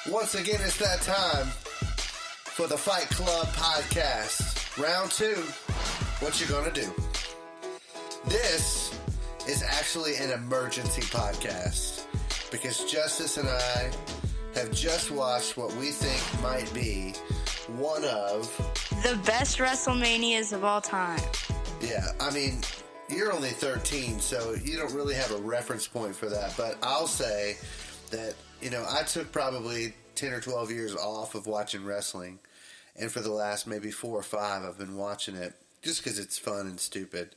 Once again, it's that time for the Fight Club podcast. Round 2, what you gonna do? This is actually an emergency podcast because Justice and I have just watched what we think might be one of the best WrestleManias of all time. Yeah, I mean, you're only 13, so you don't really have a reference point for that. But I'll say that, I took probably 10 or 12 years off of watching wrestling. And for the last maybe 4 or 5, I've been watching it just because it's fun and stupid.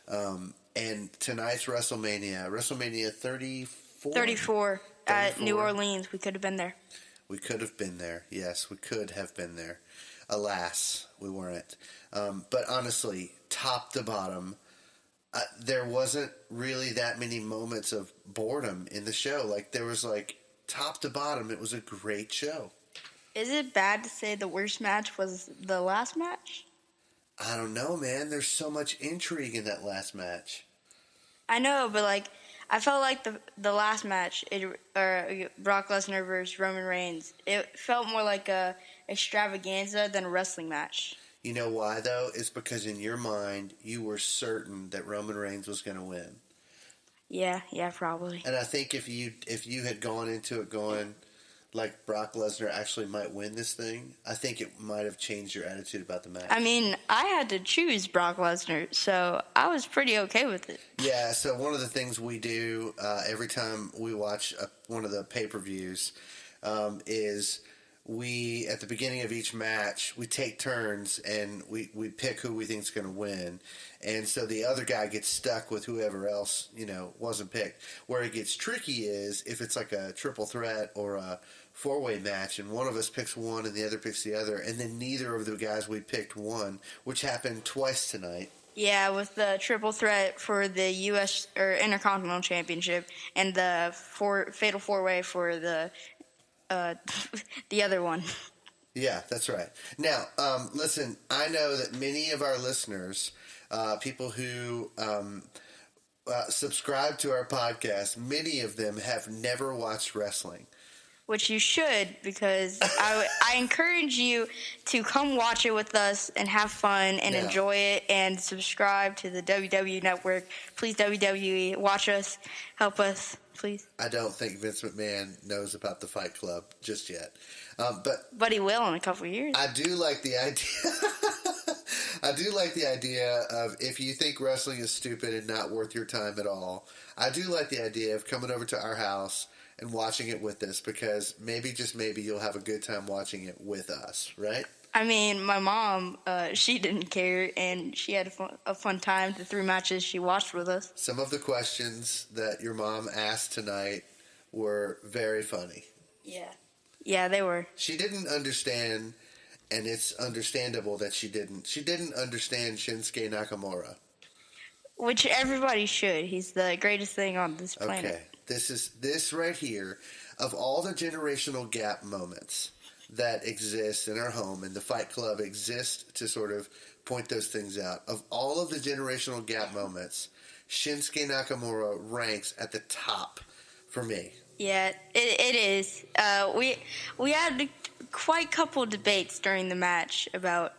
And tonight's WrestleMania 34? 34 at New Orleans. We could have been there. We could have been there. Yes, we could have been there. Alas, we weren't. But honestly, top to bottom, there wasn't really that many moments of boredom in the show. Like, there was, top to bottom, it was a great show. Is it bad to say the worst match was the last match? I don't know, man. There's so much intrigue in that last match. I know, but, I felt like the last match, Brock Lesnar versus Roman Reigns, it felt more like a extravaganza than a wrestling match. You know why, though? It's because in your mind, you were certain that Roman Reigns was going to win. Yeah, probably. And I think if you had gone into it going, like, Brock Lesnar actually might win this thing, I think it might have changed your attitude about the match. I mean, I had to choose Brock Lesnar, so I was pretty okay with it. Yeah, so one of the things we do every time we watch one of the pay-per-views is we, at the beginning of each match, we take turns and we pick who we think is going to win. And so the other guy gets stuck with whoever else, wasn't picked. Where it gets tricky is if it's like a triple threat or a four-way match and one of us picks one and the other picks the other, and then neither of the guys we picked won, which happened twice tonight. Yeah, with the triple threat for the U.S. or Intercontinental Championship and the fatal four-way for the other one. Yeah, that's right. Now, listen, I know that many of our listeners, people who subscribe to our podcast, many of them have never watched wrestling. Which you should, because I encourage you to come watch it with us and have fun and enjoy it and subscribe to the WWE Network. Please, WWE, watch us, help us, please. I don't think Vince McMahon knows about the Fight Club just yet. But he will in a couple of years. I do like the idea. I do like the idea of, if you think wrestling is stupid and not worth your time at all, I do like the idea of coming over to our house and watching it with us, because maybe, just maybe, you'll have a good time watching it with us, right? I mean, my mom, she didn't care, and she had a fun time the 3 matches she watched with us. Some of the questions that your mom asked tonight were very funny. Yeah, they were. She didn't understand, and it's understandable that she didn't. She didn't understand Shinsuke Nakamura. Which everybody should. He's the greatest thing on this planet. Okay. This right here, of all the generational gap moments that exist in our home, and the Fight Club exists to sort of point those things out, of all of the generational gap moments, Shinsuke Nakamura ranks at the top for me. Yeah, it is. We had quite a couple debates during the match about,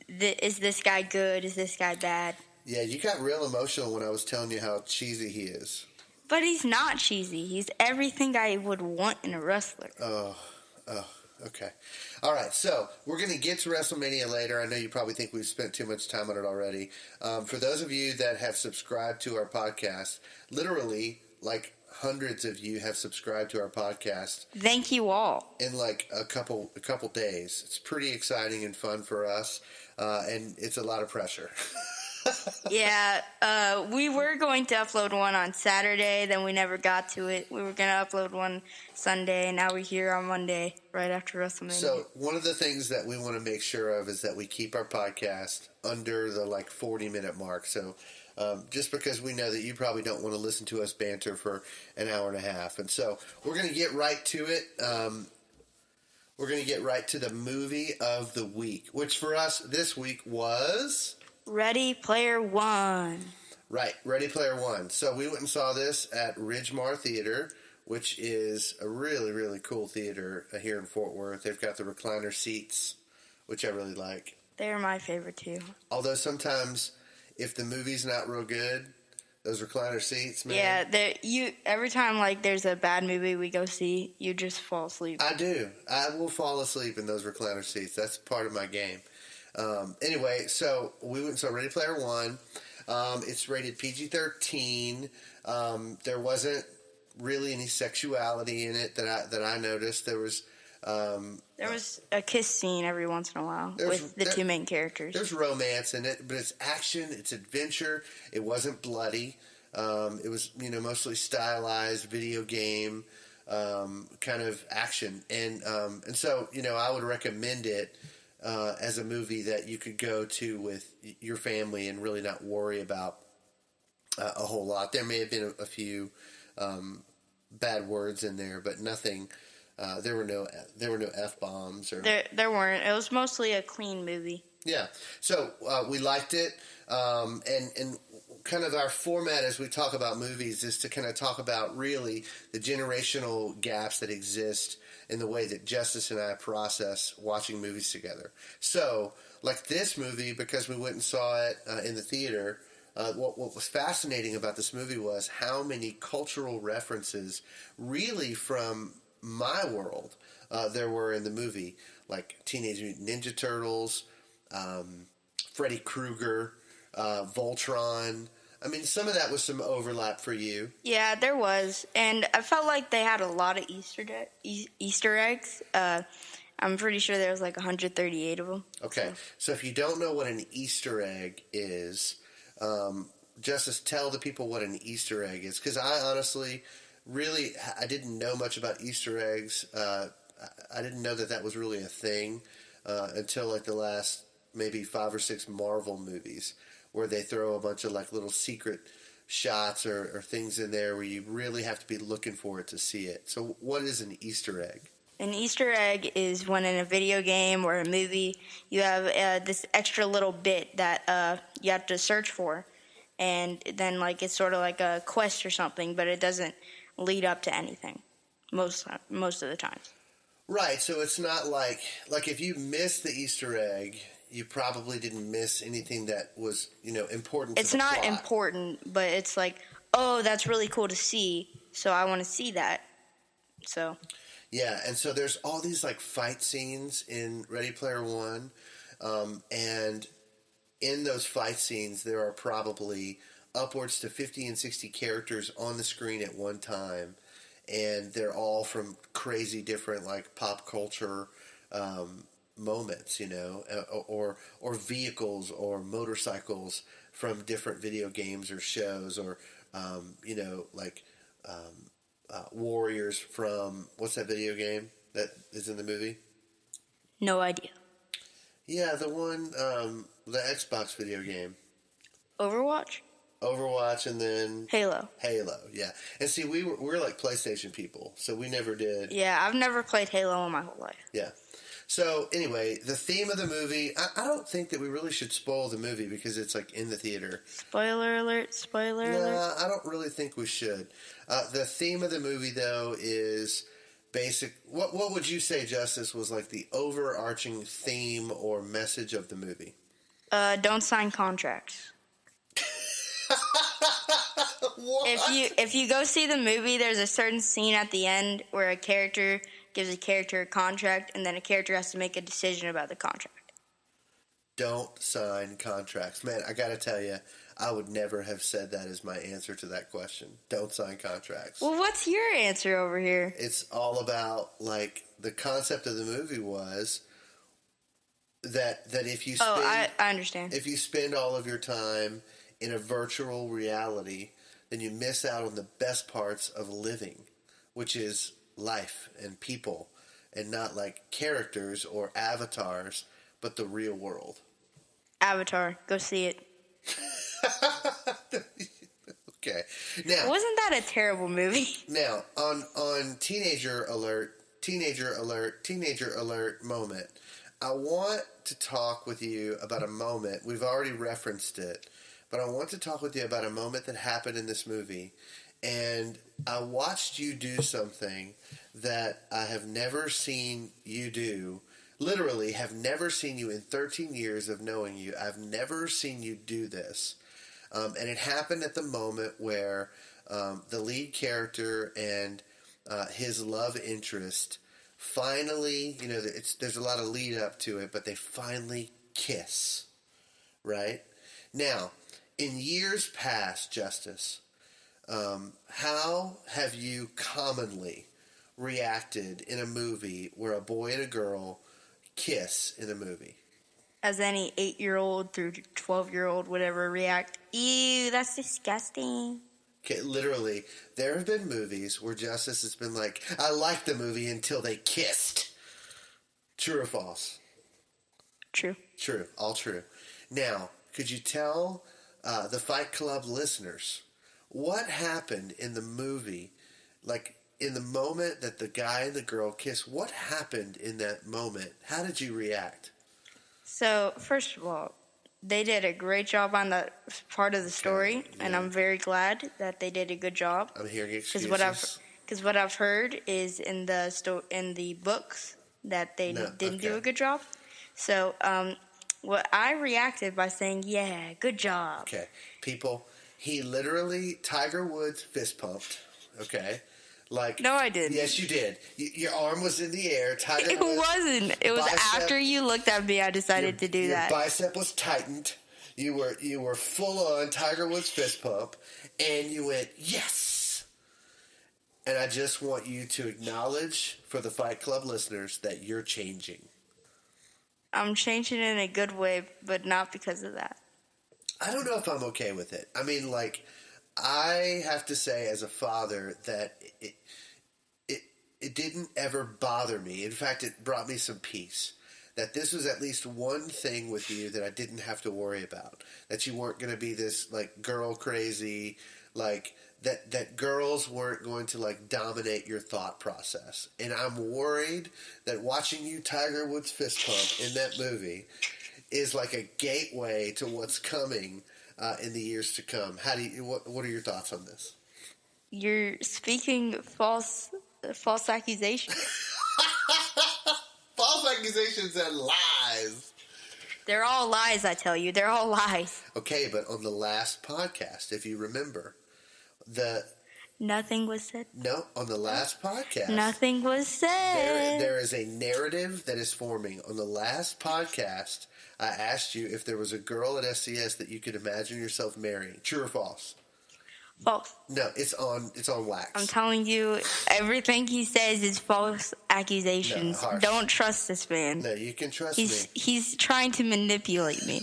is this guy good, is this guy bad? Yeah, you got real emotional when I was telling you how cheesy he is. But he's not cheesy. He's everything I would want in a wrestler. Oh, okay. All right, so we're going to get to WrestleMania later. I know you probably think we've spent too much time on it already. For those of you that have subscribed to our podcast, literally, hundreds of you have subscribed to our podcast. Thank you all. In a couple days. It's pretty exciting and fun for us, and it's a lot of pressure. Yeah, we were going to upload one on Saturday, then we never got to it. We were going to upload one Sunday, and now we're here on Monday, right after WrestleMania. So one of the things that we want to make sure of is that we keep our podcast under the 40-minute mark. So just because we know that you probably don't want to listen to us banter for an hour and a half. And so we're going to get right to it. We're going to get right to the movie of the week, which for us this week was Ready Player One. Right, Ready Player One. So we went and saw this at Ridgemar Theater, which is a really, really cool theater here in Fort Worth. They've got the recliner seats, which I really like. They're my favorite too. Although sometimes, if the movie's not real good, those recliner seats, man. Yeah, every time like there's a bad movie we go see, you just fall asleep. I do. I will fall asleep in those recliner seats. That's part of my game. Anyway, so we went and saw Ready Player One. It's rated PG-13. There wasn't really any sexuality in it that I noticed. There was a kiss scene every once in a while with the two main characters. There's romance in it, but it's action, it's adventure. It wasn't bloody. It was mostly stylized video game kind of action, and so I would recommend it as a movie that you could go to with your family and really not worry about a whole lot. There may have been a few bad words in there, but nothing. There were no F-bombs or there weren't. It was mostly a clean movie. Yeah, so we liked it, and kind of our format as we talk about movies is to kind of talk about really the generational gaps that exist in the way that Justice and I process watching movies together. So, like this movie, because we went and saw it in the theater, what was fascinating about this movie was how many cultural references really from my world there were in the movie, like Teenage Mutant Ninja Turtles, Freddy Krueger, Voltron. I mean, some of that was some overlap for you. Yeah, there was, and I felt like they had a lot of Easter eggs. I'm pretty sure there was like 138 of them. Okay, so if you don't know what an Easter egg is, Justice, tell the people what an Easter egg is, because I honestly, really, I didn't know much about Easter eggs. I didn't know that was really a thing until like the last maybe 5 or 6 Marvel movies, where they throw a bunch of like little secret shots or things in there where you really have to be looking for it to see it. So what is an Easter egg? An Easter egg is when in a video game or a movie you have this extra little bit that you have to search for, and then like it's sort of like a quest or something, but it doesn't lead up to anything most of the times. Right, so it's not like if you miss the Easter egg, you probably didn't miss anything that was, important to It's the not plot. important, but it's like, oh, that's really cool to see, so I want to see that. So yeah, and so there's all these like fight scenes in Ready Player One, and in those fight scenes there are probably upwards to 50 and 60 characters on the screen at one time, and they're all from crazy different like pop culture moments, or vehicles or motorcycles from different video games or shows, or warriors from what's that video game that is in the movie? No idea. Yeah, the one, the Xbox video game. Overwatch, and then Halo, yeah. And see, we're like PlayStation people, so we never did. Yeah, I've never played Halo in my whole life. Yeah. So anyway, the theme of the movie, I don't think that we really should spoil the movie because it's like in the theater. Spoiler alert. No, I don't really think we should. The theme of the movie, though, is basic. What would you say, Justice, was like the overarching theme or message of the movie? Don't sign contracts. What? If you go see the movie, there's a certain scene at the end where a character gives a character a contract, and then a character has to make a decision about the contract. Don't sign contracts. Man, I gotta tell you, I would never have said that as my answer to that question. Don't sign contracts. Well, what's your answer over here? It's all about, like, the concept of the movie was that if you spend... I understand. If you spend all of your time in a virtual reality, then you miss out on the best parts of living, which is life and people, and not like characters or avatars, but the real world. Avatar, go see it. Okay. Now, wasn't that a terrible movie? Now, on teenager alert moment, I want to talk with you about a moment. We've already referenced it, but I want to talk with you about a moment that happened in this movie. and I watched you do something that I have never seen you do. Literally, have never seen you in 13 years of knowing you. I've never seen you do this. And it happened at the moment where the lead character and his love interest finally, there's a lot of lead up to it, but they finally kiss, right? Now, in years past, Justice, how have you commonly reacted in a movie where a boy and a girl kiss in a movie? As any 8-year-old through 12-year-old would ever react, ew, that's disgusting. Okay, literally, there have been movies where Justice has been like, I liked the movie until they kissed. True or false? True. True, all true. Now, could you tell the Fight Club listeners what happened in the movie, like in the moment that the guy and the girl kiss, what happened in that moment? How did you react? So, first of all, they did a great job on that part of the story, and I'm very glad that they did a good job. I'm hearing excuses. Because what I've heard is in the books that they didn't do a good job. So, what I reacted by saying, "Yeah, good job." Okay, people, he literally Tiger Woods fist pumped. Okay. Like, no, I didn't. Yes, you did. Your arm was in the air. Tiger it Woods, wasn't. It was after you looked at me, I decided to do that. Your bicep was tightened. You were full on Tiger Woods fist pump, and you went, yes. And I just want you to acknowledge for the Fight Club listeners that you're changing. I'm changing in a good way, but not because of that. I don't know if I'm okay with it. I mean, like, I have to say as a father that it didn't ever bother me. In fact, it brought me some peace. That this was at least one thing with you that I didn't have to worry about. That you weren't going to be this, like, girl crazy, like, that girls weren't going to, like, dominate your thought process. And I'm worried that watching you Tiger Woods fist pump in that movie is like a gateway to what's coming in the years to come. What are your thoughts on this? You're speaking false accusations. False accusations and lies. They're all lies, I tell you. They're all lies. Okay, but on the last podcast, if you remember, nothing was said. No, on the last podcast, nothing was said. There is a narrative that is forming. On the last podcast, I asked you if there was a girl at SCS that you could imagine yourself marrying. True or false? False. No, it's on wax. I'm telling you, everything he says is false accusations. No, don't trust this man. No, you can trust me. He's trying to manipulate me.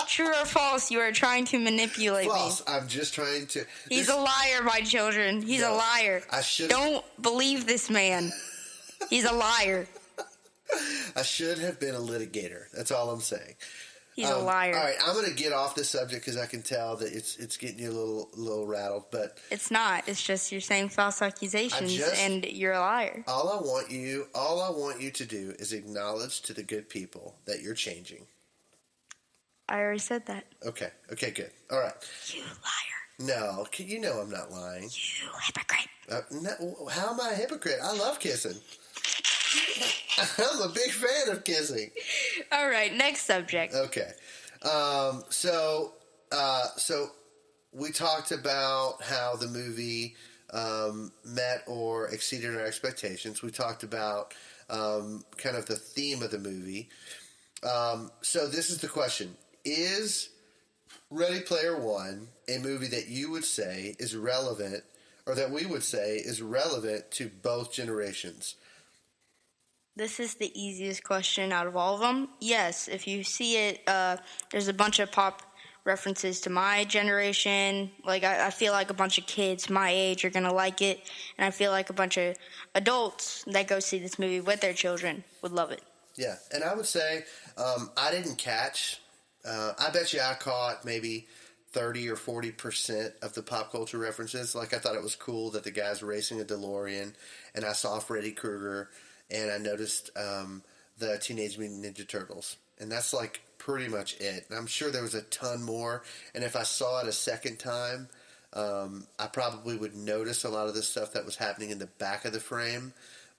True or false, you are trying to manipulate false. Me. I'm just trying to... He's a liar, my children. He's a liar. Don't believe this man. He's a liar. I should have been a litigator. That's all I'm saying. He's a liar. All right, I'm going to get off this subject because I can tell that it's getting you a little rattled. But it's not. It's just you're saying false accusations and you're a liar. All I want you to do is acknowledge to the good people that you're changing. I already said that. Okay, good. All right. You liar. No, you know I'm not lying. You hypocrite. No, how am I a hypocrite? I love kissing. I'm a big fan of kissing. All right, next subject. Okay. So we talked about how the movie met or exceeded our expectations. We talked about kind of the theme of the movie. So this is the question. Is Ready Player One a movie that you would say is relevant, or that we would say is relevant to both generations? This is the easiest question out of all of them. Yes, if you see it, there's a bunch of pop references to my generation. Like, I feel like a bunch of kids my age are going to like it, and I feel like a bunch of adults that go see this movie with their children would love it. Yeah, and I would say I didn't catch... I bet you I caught maybe 30 or 40% of the pop culture references. Like, I thought it was cool that the guy's racing a DeLorean, and I saw Freddy Krueger, and I noticed the Teenage Mutant Ninja Turtles. And that's like pretty much it. And I'm sure there was a ton more. And if I saw it a second time, I probably would notice a lot of the stuff that was happening in the back of the frame.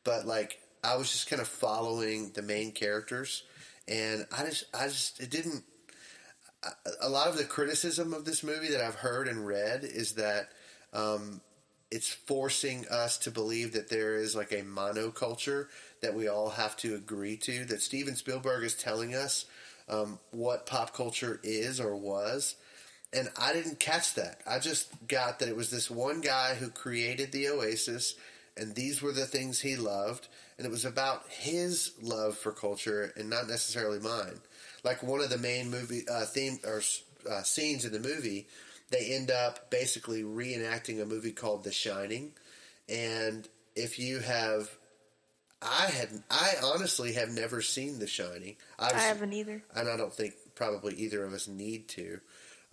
But like, I was just kind of following the main characters, and it didn't. A lot of the criticism of this movie that I've heard and read is that it's forcing us to believe that there is like a monoculture that we all have to agree to, that Steven Spielberg is telling us what pop culture is or was. And I didn't catch that. I just got that it was this one guy who created the Oasis, and these were the things he loved, and it was about his love for culture and not necessarily mine. Like one of the main movie scenes in the movie, they end up basically reenacting a movie called The Shining. And if you have, I honestly have never seen The Shining. I haven't either, and I don't think probably either of us need to.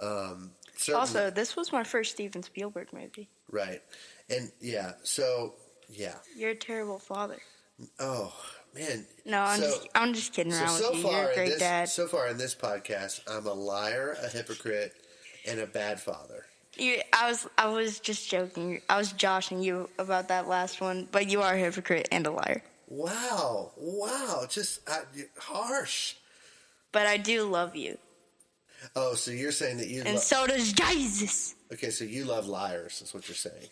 Also, this was my first Steven Spielberg movie. Right, and yeah, so yeah, you're a terrible father. Oh. Man, no, I'm just kidding around with you. You're a great dad. So far in this podcast, I'm a liar, a hypocrite, and a bad father. I was just joking. I was joshing you about that last one, but you are a hypocrite and a liar. Wow, just harsh. But I do love you. Oh, so you're saying that you and so does Jesus. Okay, so you love liars, is what you're saying.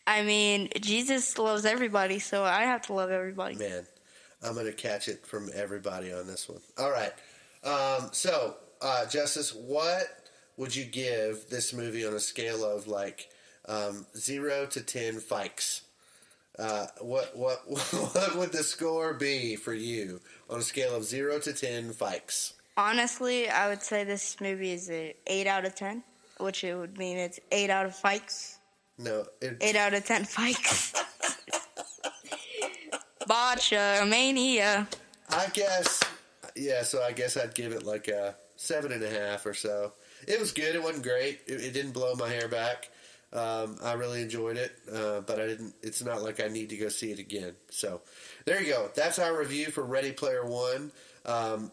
I mean, Jesus loves everybody, so I have to love everybody. Man, I'm going to catch it from everybody on this one. All right. Justice, what would you give this movie on a scale of like 0 to 10 fikes? What would the score be for you on a scale of 0 to 10 fikes? Honestly, I would say this movie is an 8 out of 10, which it would mean it's 8 out of fikes. No. 8 out of 10 fikes. Botchamania. I guess, yeah, so I guess I'd give it like a 7.5 or so. It was good. It wasn't great. It didn't blow my hair back. I really enjoyed it, but it's not like I need to go see it again. So there you go. That's our review for Ready Player One.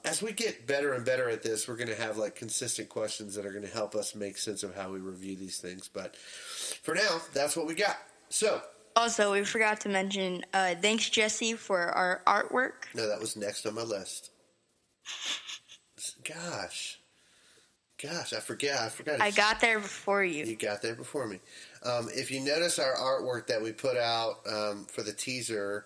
As we get better and better at this, we're going to have like consistent questions that are going to help us make sense of how we review these things. But for now, that's what we got. So. Also, we forgot to mention, thanks, Jesse, for our artwork. No, that was next on my list. Gosh, I forgot. I got there before you. You got there before me. If you notice our artwork that we put out for the teaser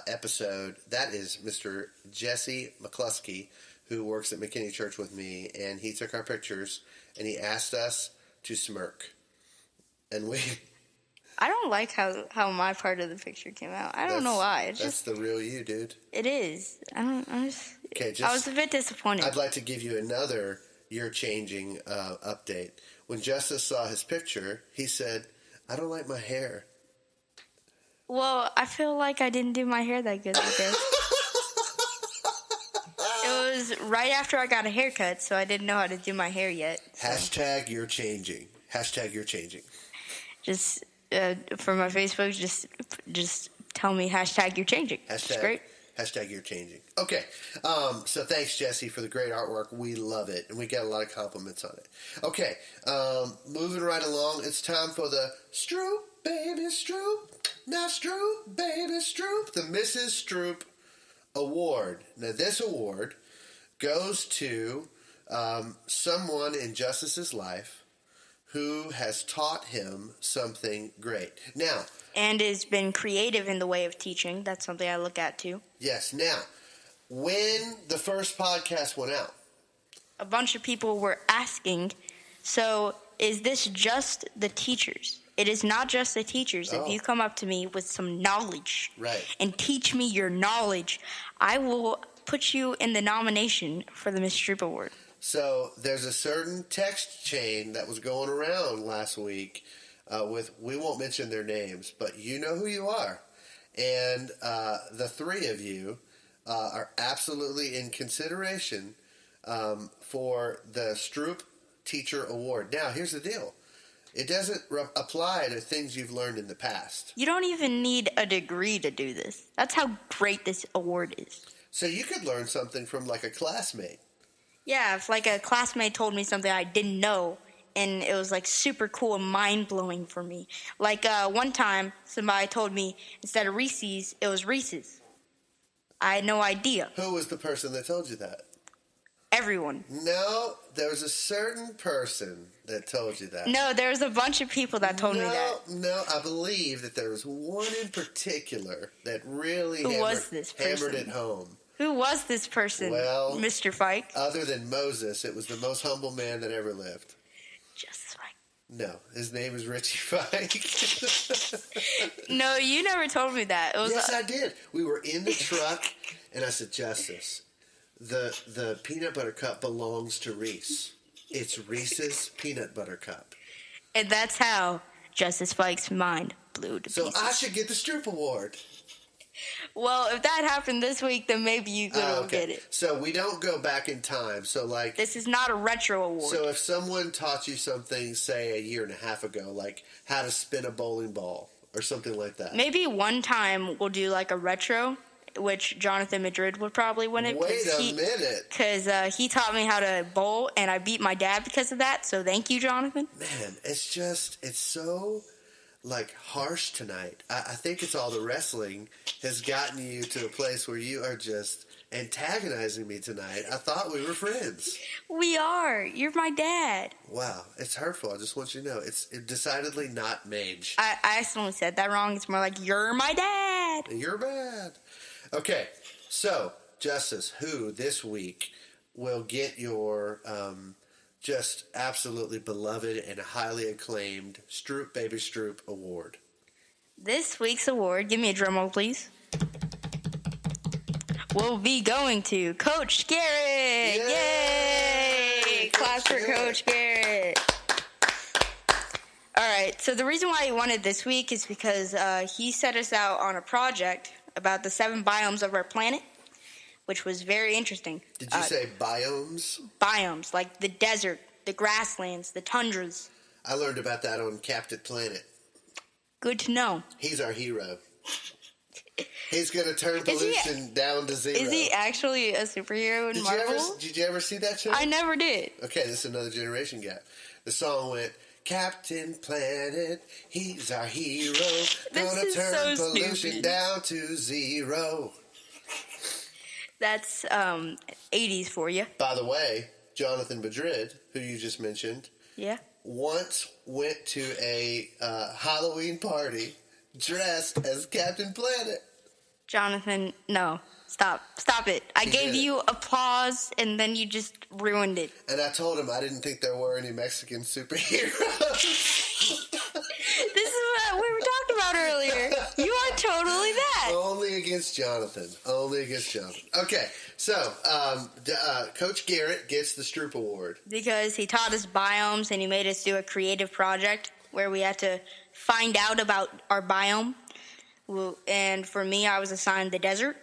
episode, that is Mr. Jesse McCluskey, who works at McKinney Church with me, and he took our pictures, and he asked us to smirk. And we... I don't like how my part of the picture came out. I don't know why. That's the real you, dude. It is. I was a bit disappointed. I'd like to give you another You're Changing update. When Justice saw his picture, he said, "I don't like my hair." Well, I feel like I didn't do my hair that good that day. It was right after I got a haircut, so I didn't know how to do my hair yet. So. Hashtag You're Changing. Hashtag You're Changing. Just for my Facebook, just tell me hashtag You're Changing. It's great. Hashtag You're Changing. Okay. So thanks, Jesse, for the great artwork. We love it, and we got a lot of compliments on it. Okay. Moving right along, it's time for the Stroop, baby, Stroop. Now Stroop, baby, Stroop. The Mrs. Stroop Award. Now, this award goes to someone in Justice's life who has taught him something great. Now, and has been creative in the way of teaching. That's something I look at, too. Yes. Now, when the first podcast went out, a bunch of people were asking, so is this just the teachers? It is not just the teachers. Oh. If you come up to me with some knowledge and teach me your knowledge, I will put you in the nomination for the Miss Stroop Award. So there's a certain text chain that was going around last week with, we won't mention their names, but you know who you are. And the three of you are absolutely in consideration for the Stroop Teacher Award. Now, here's the deal. It doesn't apply to things you've learned in the past. You don't even need a degree to do this. That's how great this award is. So you could learn something from like a classmate. Yeah, if like a classmate told me something I didn't know, and it was like super cool and mind blowing for me. Like one time, somebody told me instead of Reese's, it was Reese's. I had no idea. Who was the person that told you that? Everyone. No, there was a certain person that told you that. No, there was a bunch of people that told me that. No, I believe that there was one in particular that really hammered it home. Who was this person, Well, Mr. Fike? Other than Moses, it was the most humble man that ever lived. Justice Fike. No, his name is Richie Fike. No, you never told me that. Yes, I did. We were in the truck, and I said, Justice, the peanut butter cup belongs to Reese. It's Reese's peanut butter cup. And that's how Justice Fike's mind blew to pieces. So I should get the Stroop Award. Well, if that happened this week, then maybe you could get it. So we don't go back in time. So like, this is not a retro award. So if someone taught you something, say a year and a half ago, like how to spin a bowling ball or something like that. Maybe one time we'll do like a retro, which Jonathan Madrid would probably win it. Wait a minute. Because he taught me how to bowl, and I beat my dad because of that. So thank you, Jonathan. Man, it's so like harsh tonight. I think it's all the wrestling has gotten you to a place where you are just antagonizing me tonight. I thought we were friends. We are. You're my dad. Wow, it's hurtful. I just want you to know it's decidedly not mage. I accidentally said that wrong. It's more like, you're my dad. You're bad. Okay, so Justice, who this week will get your just absolutely beloved and highly acclaimed Stroop Baby Stroop Award? This week's award, give me a drum roll, please, will be going to Coach Garrett. Yay! Claps for Coach Garrett. All right, so the reason why he won it this week is because he set us out on a project about the 7 biomes of our planet, which was very interesting. Did you say biomes? Biomes, like the desert, the grasslands, the tundras. I learned about that on Captain Planet. Good to know. He's our hero. He's going to turn pollution down to zero. Is he actually a superhero in Marvel? Did you ever see that show? I never did. Okay, this is another generation gap. The song went, Captain Planet, he's our hero. Gonna turn pollution down to zero. That's 80s for you. By the way, Jonathan Madrid, who you just mentioned, once went to a Halloween party dressed as Captain Planet. Jonathan, no. Stop it. I gave you applause, and then you just ruined it. And I told him I didn't think there were any Mexican superheroes. This is what we were talking about earlier. You are totally that. Only against Jonathan. Okay, so Coach Garrett gets the Stroop Award. Because he taught us biomes, and he made us do a creative project where we had to find out about our biome. And for me, I was assigned the desert.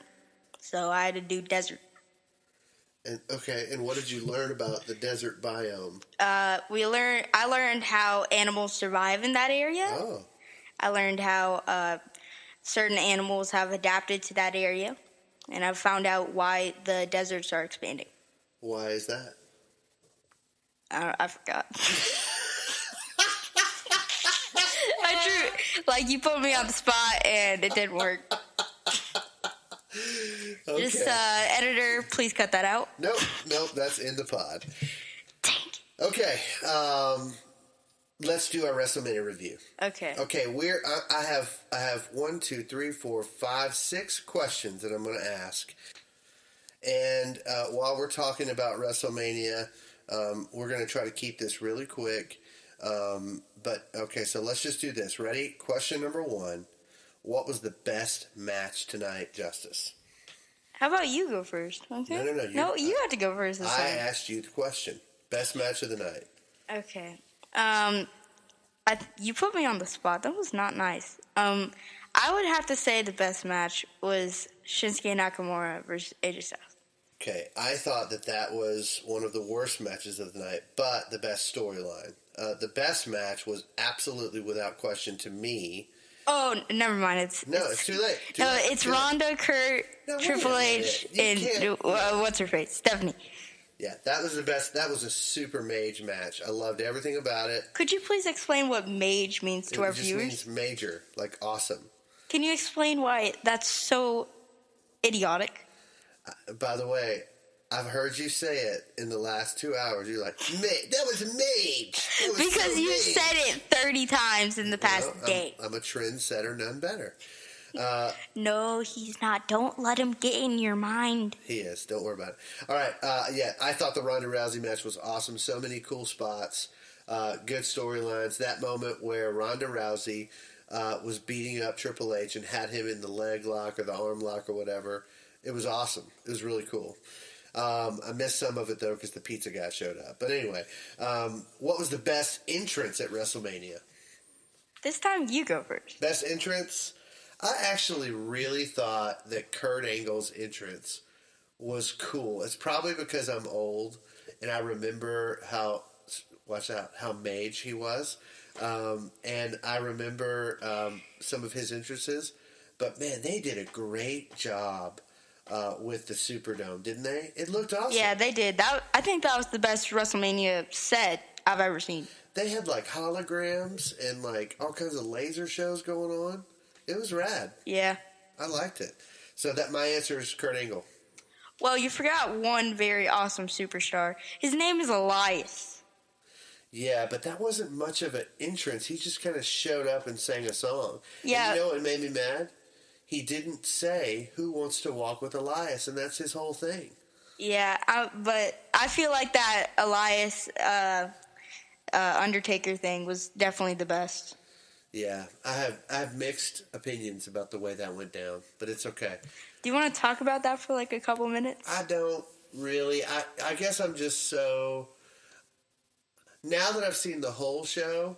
So I had to do desert. And what did you learn about the desert biome? I learned how animals survive in that area. Oh. I learned how certain animals have adapted to that area, and I found out why the deserts are expanding. Why is that? I forgot. You put me on the spot, and it didn't work. Okay. Just, editor, please cut that out. Nope, that's in the pod. Dang. Okay, let's do our WrestleMania review. Okay. Okay, I have 1, 2, 3, 4, 5, 6 questions that I'm going to ask. And while we're talking about WrestleMania, we're going to try to keep this really quick. So let's just do this. Ready? Question number 1. What was the best match tonight, Justice? How about you go first? Okay. No. You have to go first this time. I asked you the question. Best match of the night. Okay. You put me on the spot. That was not nice. I would have to say the best match was Shinsuke Nakamura versus AJ Styles. Okay, I thought that was one of the worst matches of the night, but the best storyline. The best match was absolutely, without question, to me, Never mind. It's too late. It's Ronda, Kurt, Triple H, and what's her face? Stephanie. Yeah, that was the best. That was a super mage match. I loved everything about it. Could you please explain what mage means to our viewers? It just means major, like awesome. Can you explain why that's so idiotic? By the way, I've heard you say it in the last 2 hours. You're like, that was mage. Because you said it 30 times in the past day. I'm a trendsetter, none better. No, he's not. Don't let him get in your mind. He is. Don't worry about it. All right. I thought the Ronda Rousey match was awesome. So many cool spots. Good storylines. That moment where Ronda Rousey was beating up Triple H and had him in the leg lock or the arm lock or whatever. It was awesome. It was really cool. I missed some of it, though, because the pizza guy showed up. But anyway, what was the best entrance at WrestleMania? This time you go first. Best entrance? I actually really thought that Kurt Angle's entrance was cool. It's probably because I'm old and I remember how mage he was. And I remember some of his entrances. But, man, they did a great job with the Superdome, didn't they? It looked awesome. Yeah, they did. I think that was the best WrestleMania set I've ever seen. They had, like, holograms and, like, all kinds of laser shows going on. It was rad. Yeah. I liked it. So my answer is Kurt Angle. Well, you forgot one very awesome superstar. His name is Elias. Yeah, but that wasn't much of an entrance. He just kind of showed up and sang a song. Yeah. And you know what made me mad? He didn't say who wants to walk with Elias, and that's his whole thing. Yeah, but I feel like that Elias Undertaker thing was definitely the best. Yeah, I have mixed opinions about the way that went down, but it's okay. Do you want to talk about that for like a couple minutes? I don't really. I guess I'm just so... Now that I've seen the whole show,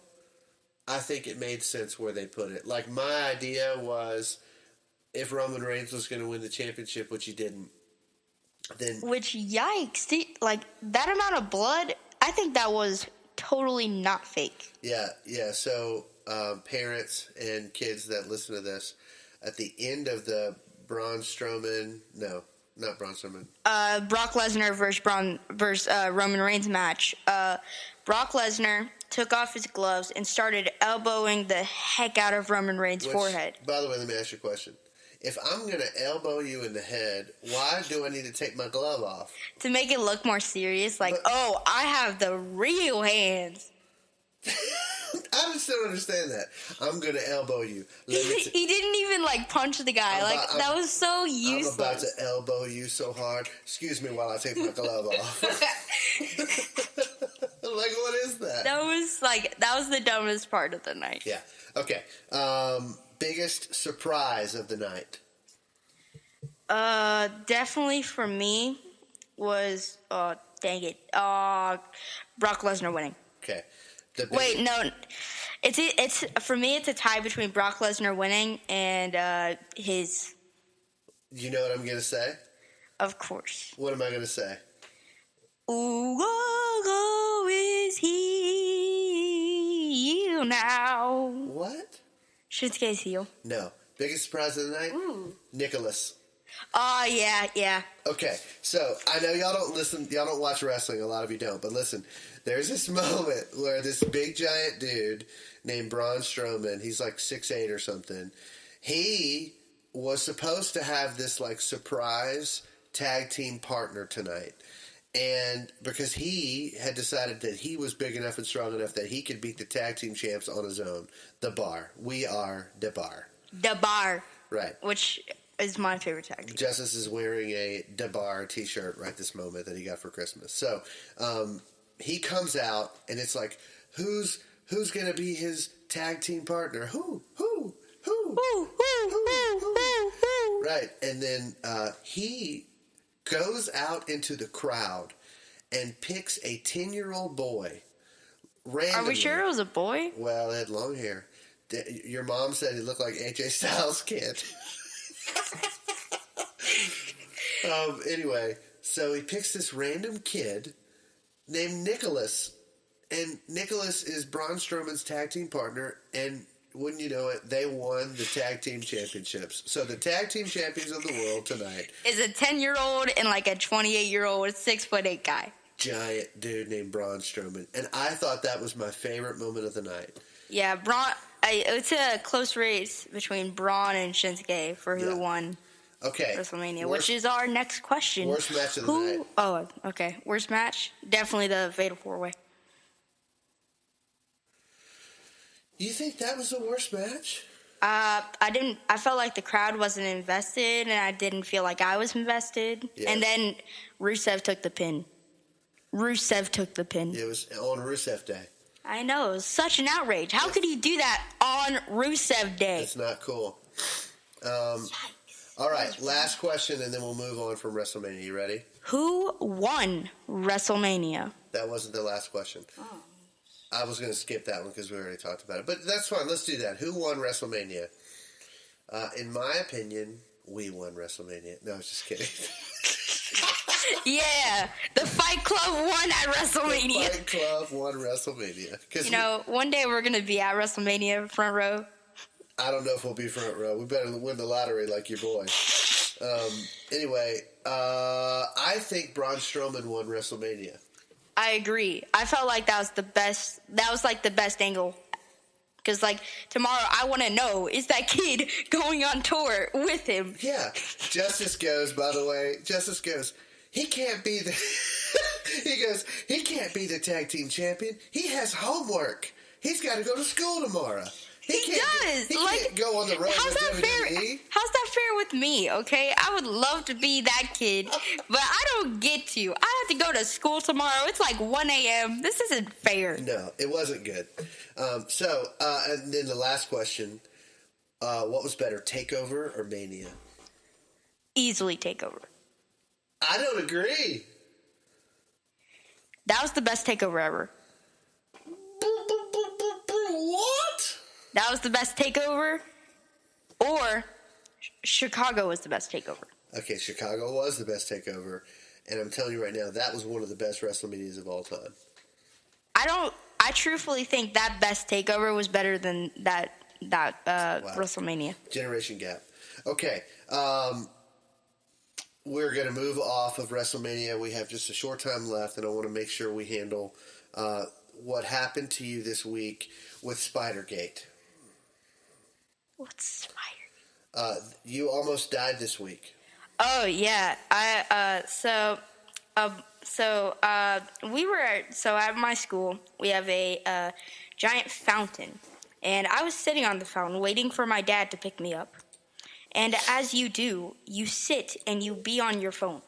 I think it made sense where they put it. Like, my idea was if Roman Reigns was going to win the championship, which he didn't, then... Which, yikes. Like, that amount of blood, I think that was totally not fake. Yeah. So, parents and kids that listen to this, at the end of the Braun Strowman... No, not Braun Strowman. Brock Lesnar versus Roman Reigns match. Brock Lesnar took off his gloves and started elbowing the heck out of Roman Reigns' forehead. By the way, let me ask you a question. If I'm going to elbow you in the head, why do I need to take my glove off? To make it look more serious, like, I have the real hands. I just don't understand that. I'm going to elbow you. He didn't even, like, punch the guy. That was so useless. I'm about to elbow you so hard. Excuse me while I take my glove off. Like, what is that? That was the dumbest part of the night. Yeah. Okay. Biggest surprise of the night? Definitely for me was, dang it, Brock Lesnar winning. Okay. Wait, no. It's for me. It's a tie between Brock Lesnar winning and his. You know what I'm gonna say? Of course. What am I gonna say? Ooh, go is heel now. What? Shinsuke's heel. No. Biggest surprise of the night? Ooh. Nicholas. Oh, yeah. Okay, so I know y'all don't watch wrestling, a lot of you don't, but listen, there's this moment where this big giant dude named Braun Strowman, he's like 6'8" or something, he was supposed to have this like surprise tag team partner tonight. And because he had decided that he was big enough and strong enough that he could beat the tag team champs on his own. The Bar. We are the Bar. The Bar. Right. Which is my favorite tag team. Justice is wearing a The Bar t-shirt right this moment that he got for Christmas. So he comes out and it's like, who's going to be his tag team partner? Who? Right. And then he goes out into the crowd and picks a 10-year-old boy randomly. Are we sure it was a boy? Well, it had long hair. Your mom said he looked like AJ Styles' kid. Anyway, so he picks this random kid named Nicholas. And Nicholas is Braun Strowman's tag team partner. And wouldn't you know it, they won the tag team championships. So the tag team champions of the world tonight is a 10-year-old and like a 28-year-old 6'8" guy. Giant dude named Braun Strowman. And I thought that was my favorite moment of the night. Yeah, Braun. It's a close race between Braun and Shinsuke for who won WrestleMania, which is our next question. Worst match of the night. Oh, okay. Worst match? Definitely the Fatal 4-Way. You think that was the worst match? I felt like the crowd wasn't invested, and I didn't feel like I was invested. Yeah. And then Rusev took the pin. It was on Rusev Day. I know. It was such an outrage. How could he do that on Rusev Day? It's not cool. All right, last question, and then we'll move on from WrestleMania. You ready? Who won WrestleMania? That wasn't the last question. Oh. I was going to skip that one because we already talked about it. But that's fine. Let's do that. Who won WrestleMania? In my opinion, we won WrestleMania. No, I was just kidding. Yeah, the Fight Club won at WrestleMania. The Fight Club won WrestleMania. One day we're going to be at WrestleMania front row. I don't know if we'll be front row. We better win the lottery like your boy. Anyway, I think Braun Strowman won WrestleMania. I agree. I felt like that was the best. That was like the best angle. Because like tomorrow, I want to know, is that kid going on tour with him? Yeah. Justice goes. By the way, Justice goes. He can't be the. He can't be the tag team champion. He has homework. He's got to go to school tomorrow. He does. He can't go on the road how's with that WWE. Fair? How's that fair with me, okay? I would love to be that kid, but I don't get to. I have to go to school tomorrow. It's like 1 a.m. This isn't fair. No, it wasn't good. And then the last question, what was better, TakeOver or Mania? Easily TakeOver. I don't agree. That was the best TakeOver ever. What? That was the best TakeOver, or Chicago was the best TakeOver. Okay, Chicago was the best TakeOver, and I'm telling you right now, that was one of the best WrestleManias of all time. I truthfully think that best TakeOver was better than that WrestleMania. Generation gap. Okay, we're going to move off of WrestleMania. We have just a short time left, and I want to make sure we handle what happened to you this week with Spidergate. What's Spidergate? You almost died this week. Oh yeah, we were at my school. We have a giant fountain, and I was sitting on the fountain waiting for my dad to pick me up. And as you do, you sit and you be on your phone.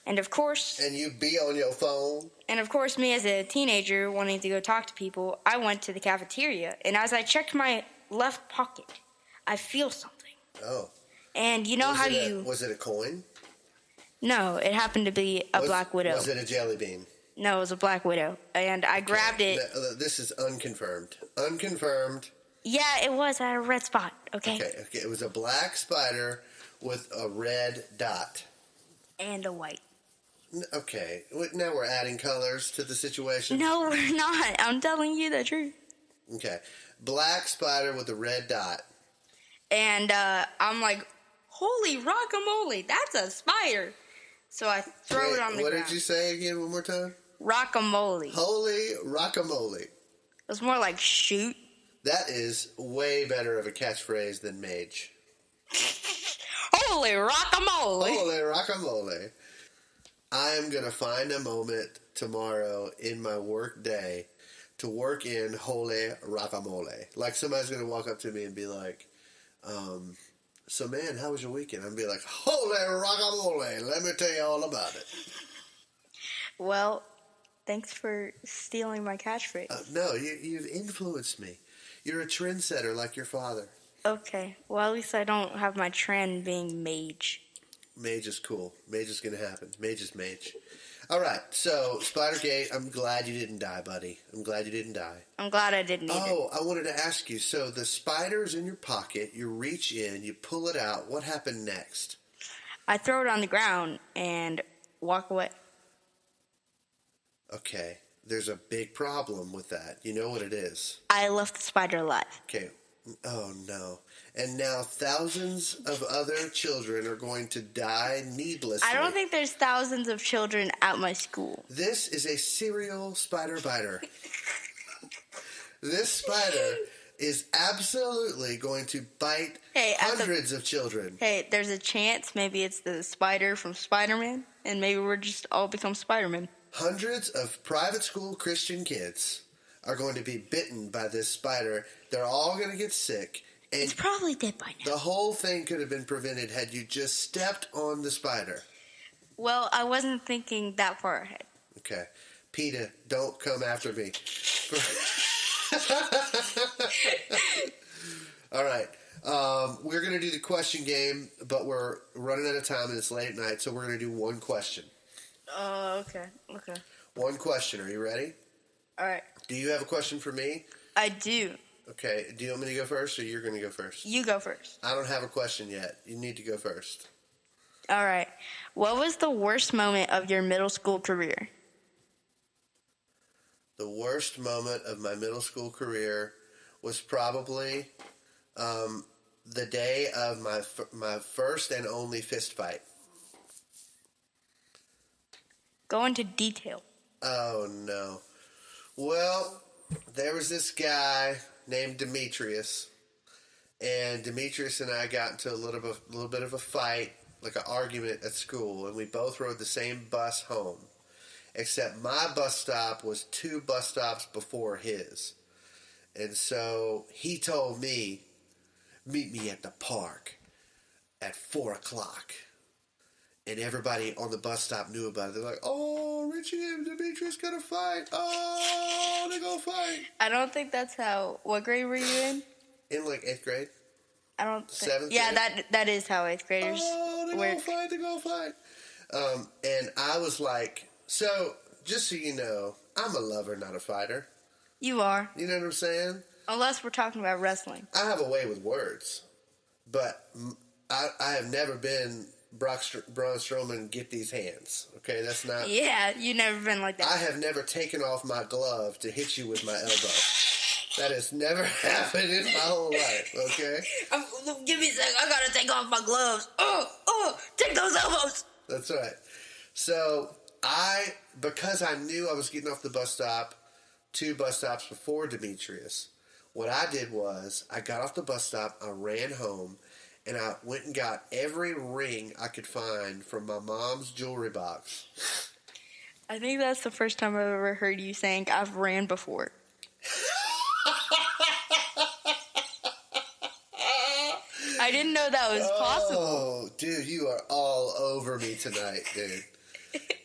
And of course... And you be on your phone? And of course, me as a teenager wanting to go talk to people, I went to the cafeteria. And as I checked my left pocket, I feel something. Oh. And you know Was it a coin? No, it happened to be a Black Widow. Was it a jelly bean? No, it was a Black Widow. And I grabbed it. This is unconfirmed. Unconfirmed. Yeah, it was at a red spot, okay? Okay. It was a black spider with a red dot. And a white. Okay. Now we're adding colors to the situation. No, we're not. I'm telling you the truth. Okay. Black spider with a red dot. And I'm like, holy rockamole, that's a spider. So I throw it on the ground. What did you say again one more time? Rockamole. Holy rockamole. It was more like shoot. That is way better of a catchphrase than mage. Holy rockamole. Holy rockamole. I am going to find a moment tomorrow in my work day to work in holy rockamole. Like somebody's going to walk up to me and be like, so man, how was your weekend? I'm going to be like, holy rockamole, let me tell you all about it. Well, thanks for stealing my catchphrase. No, you've influenced me. You're a trendsetter like your father. Okay. Well, at least I don't have my trend being mage. Mage is cool. Mage is going to happen. Mage is mage. All right. So, Spidergate, I'm glad you didn't die, buddy. I'm glad you didn't die. I'm glad I didn't either. Oh, I wanted to ask you. So, the spider's in your pocket. You reach in. You pull it out. What happened next? I throw it on the ground and walk away. Okay. there's a big problem with that. You know what it is? I left the spider alive. Okay. Oh, no. And now thousands of other children are going to die needlessly. I don't think there's thousands of children at my school. This is a serial spider biter. This spider is absolutely going to bite hundreds of children. Hey, there's a chance maybe it's the spider from Spider-Man, and maybe we're just all become Spider-Man. Hundreds of private school Christian kids are going to be bitten by this spider. They're all going to get sick. And it's probably dead by now. The whole thing could have been prevented had you just stepped on the spider. Well, I wasn't thinking that far ahead. Okay. PETA, don't come after me. All right. We're going to do the question game, but we're running out of time and it's late at night, so we're going to do one question. Okay. One question. Are you ready? All right. Do you have a question for me? I do. Okay. Do you want me to go first or you're going to go first? You go first. I don't have a question yet. You need to go first. All right. What was the worst moment of your middle school career? The worst moment of my middle school career was probably the day of my first and only fist fight. Go into detail. Oh, no. Well, there was this guy named Demetrius, and Demetrius and I got into a little bit of a fight, like an argument at school, and we both rode the same bus home, except my bus stop was 2 bus stops before his. And so he told me, meet me at the park at 4 o'clock. And everybody on the bus stop knew about it. They're like, oh, Richie and Demetrius gonna fight. Oh, they're gonna fight. I don't think that's how... What grade were you in? In like 8th grade. I don't think... 7th Yeah, grade? that is how 8th graders they're gonna fight. And I was like, so, just so you know, I'm a lover, not a fighter. You are. You know what I'm saying? Unless we're talking about wrestling. I have a way with words. But I have never been Braun Strowman, get these hands. Okay, that's not... Yeah, you've never been like that. I have never taken off my glove to hit you with my elbow. That has never happened in my whole life, okay? Give me a sec. I gotta take off my gloves. Take those elbows. That's right. So, because I knew I was getting off the bus stop 2 bus stops before Demetrius, what I did was I got off the bus stop, I ran home, and I went and got every ring I could find from my mom's jewelry box. I think that's the first time I've ever heard you saying, I've ran before. I didn't know that was possible. Oh, dude, you are all over me tonight, dude.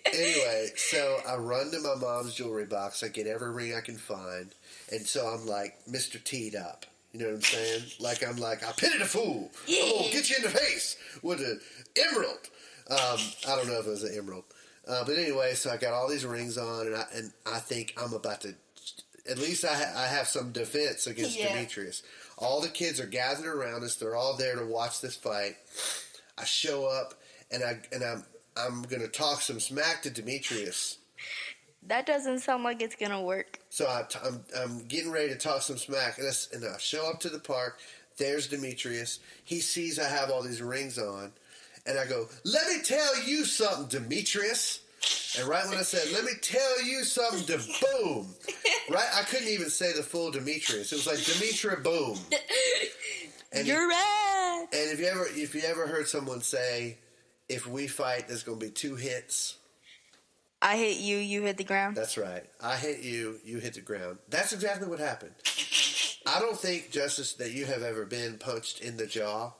Anyway, so I run to my mom's jewelry box. I get every ring I can find. And so I'm like Mr. T'd up. You know what I'm saying? I'm like, I pity the fool. Yeah. I'm going to get you in the face with an emerald. I don't know if it was an emerald. But anyway, so I got all these rings on, and I think I'm about to, at least I have some defense against Demetrius. All the kids are gathered around us. They're all there to watch this fight. I show up, and I'm going to talk some smack to Demetrius. That doesn't sound like it's going to work. So I'm getting ready to talk some smack, and I show up to the park. There's Demetrius. He sees I have all these rings on, and I go, let me tell you something, Demetrius. And right when I said, let me tell you something, boom. Right? I couldn't even say the full Demetrius. It was like Demetra, boom. And You're right. And if you ever heard someone say, if we fight, there's going to be 2 hits. I hit you, you hit the ground. That's right. I hit you, you hit the ground. That's exactly what happened. I don't think, Justice, that you have ever been punched in the jaw.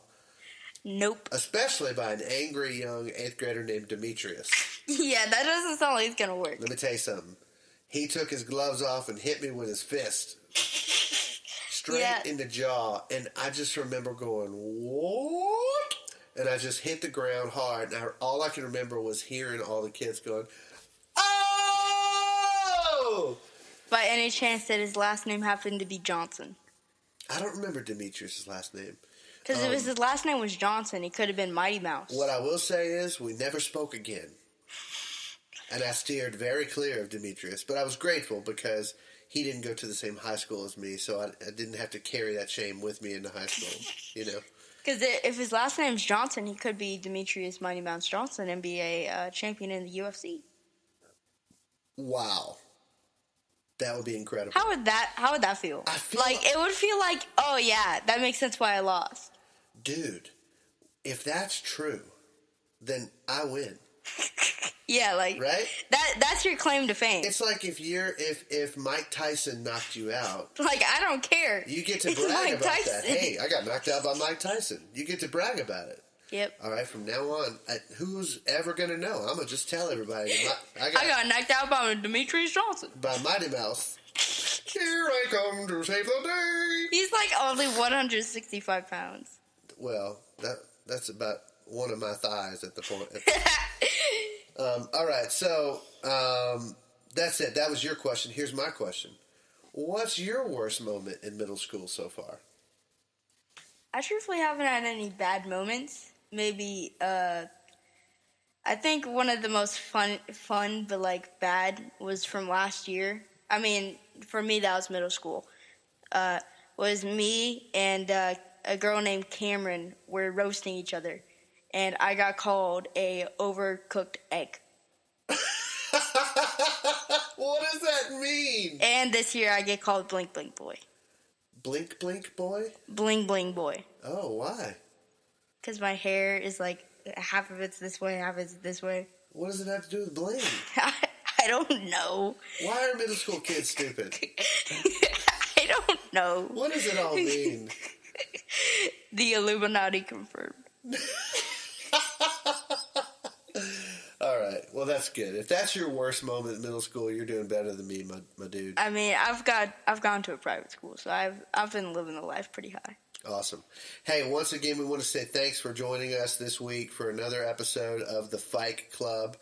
Nope. Especially by an angry young 8th grader named Demetrius. Yeah, that doesn't sound like it's going to work. Let me tell you something. He took his gloves off and hit me with his fist. Straight in the jaw. And I just remember going, what? And I just hit the ground hard. And all I can remember was hearing all the kids going, oh! By any chance that his last name happened to be Johnson? I don't remember Demetrius' last name. Because if his last name was Johnson, he could have been Mighty Mouse. What I will say is, we never spoke again. And I steered very clear of Demetrius. But I was grateful because he didn't go to the same high school as me, so I didn't have to carry that shame with me into high school, you know? Because if his last name's Johnson, he could be Demetrius Mighty Mouse Johnson and be a champion in the UFC. Wow. That would be incredible. How would that feel? I feel like, it would feel like, oh yeah, that makes sense why I lost. Dude, if that's true, then I win. Yeah, like right? That's your claim to fame. It's like if Mike Tyson knocked you out. Like, I don't care. You get to brag about that. Hey, I got knocked out by Mike Tyson. You get to brag about it. Yep. All right, from now on, who's ever going to know? I'm going to just tell everybody. I got knocked out by Demetrius Johnson. By Mighty Mouse. Here I come to save the day. He's like only 165 pounds. Well, that's about one of my thighs at the point. All right, so that's it. That was your question. Here's my question. What's your worst moment in middle school so far? I truthfully haven't had any bad moments. Maybe, I think one of the most fun but, like, bad was from last year. I mean, for me, that was middle school. Was me and a girl named Cameron were roasting each other. And I got called a overcooked egg. What does that mean? And this year I get called Blink Blink Boy. Blink Blink Boy? Bling Bling Boy. Oh, why? Because my hair is like, half of it's this way, half of it's this way. What does it have to do with bling? I don't know. Why are middle school kids stupid? I don't know. What does it all mean? The Illuminati confirmed. All right. Well, that's good. If that's your worst moment in middle school, you're doing better than me, my dude. I mean, I've gone to a private school, so I've been living the life pretty high. Awesome. Hey, once again, we want to say thanks for joining us this week for another episode of the Fight Club.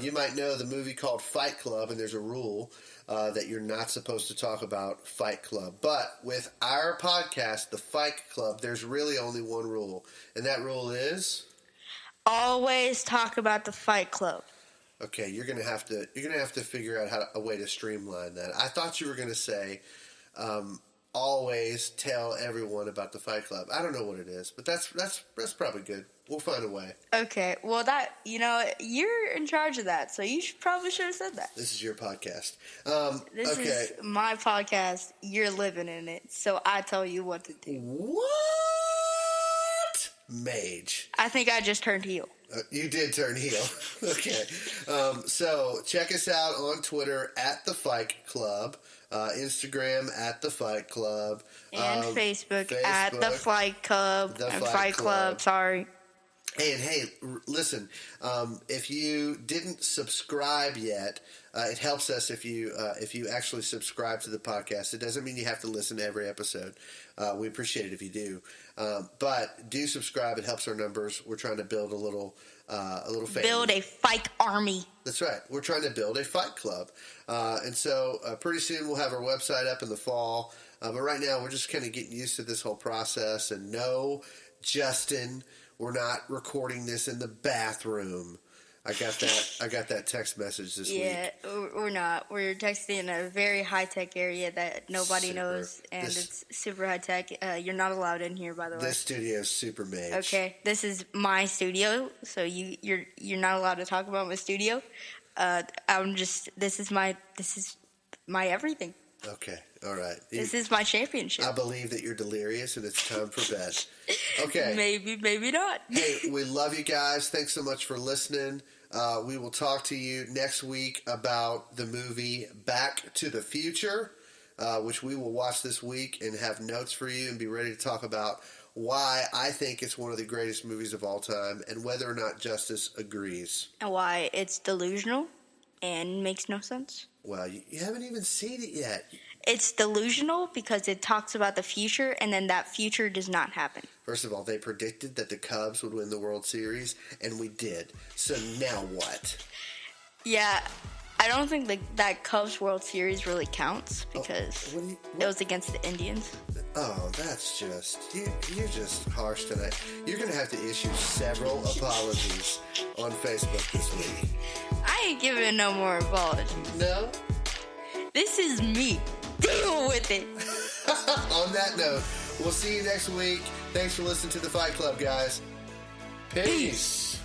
You might know the movie called Fight Club, and there's a rule that you're not supposed to talk about Fight Club. But with our podcast, the Fight Club, there's really only one rule, and that rule is always talk about the Fight Club. Okay, you're gonna have to figure out a way to streamline that. I thought you were gonna say always tell everyone about the Fight Club. I don't know what it is, but that's probably good. We'll find a way. Okay, well you're in charge of that, so you probably should have said that. This is your podcast. This is my podcast. You're living in it, so I tell you what to do. What? Mage. I think I just turned heel. You did turn heel. Okay. So check us out on Twitter at The Fight Club, Instagram at The Fight Club, and Facebook at The Fight Club. Fight Club, sorry. And hey, listen, if you didn't subscribe yet, it helps us if you actually subscribe to the podcast. It doesn't mean you have to listen to every episode. We appreciate it if you do. But do subscribe. It helps our numbers. We're trying to build a little family. Build a fight army. That's right. We're trying to build a fight club. And so pretty soon we'll have our website up in the fall. But right now we're just kind of getting used to this whole process. And no, Justin, we're not recording this in the bathroom. I got that text message this week. Yeah, we're not. We're texting in a very high-tech area that nobody knows, and it's super high-tech. You're not allowed in here, by the way. This studio is super mage. Okay, this is my studio, so you're not allowed to talk about my studio. This is my everything. Okay, all right. This is my championship. I believe that you're delirious, and it's time for bed. Okay. Maybe not. Hey, we love you guys. Thanks so much for listening. We will talk to you next week about the movie Back to the Future, which we will watch this week and have notes for you and be ready to talk about why I think it's one of the greatest movies of all time and whether or not Justice agrees. And why it's delusional and makes no sense. Well, you haven't even seen it yet. It's delusional because it talks about the future, and then that future does not happen. First of all, they predicted that the Cubs would win the World Series, and we did. So now what? Yeah, I don't think that Cubs World Series really counts because it was against the Indians. Oh, that's just... You're just harsh tonight. You're going to have to issue several apologies on Facebook this week. I I ain't giving no more apologies. No? This is me. Deal with it. On that note, we'll see you next week. Thanks for listening to the Fight Club, guys. Peace.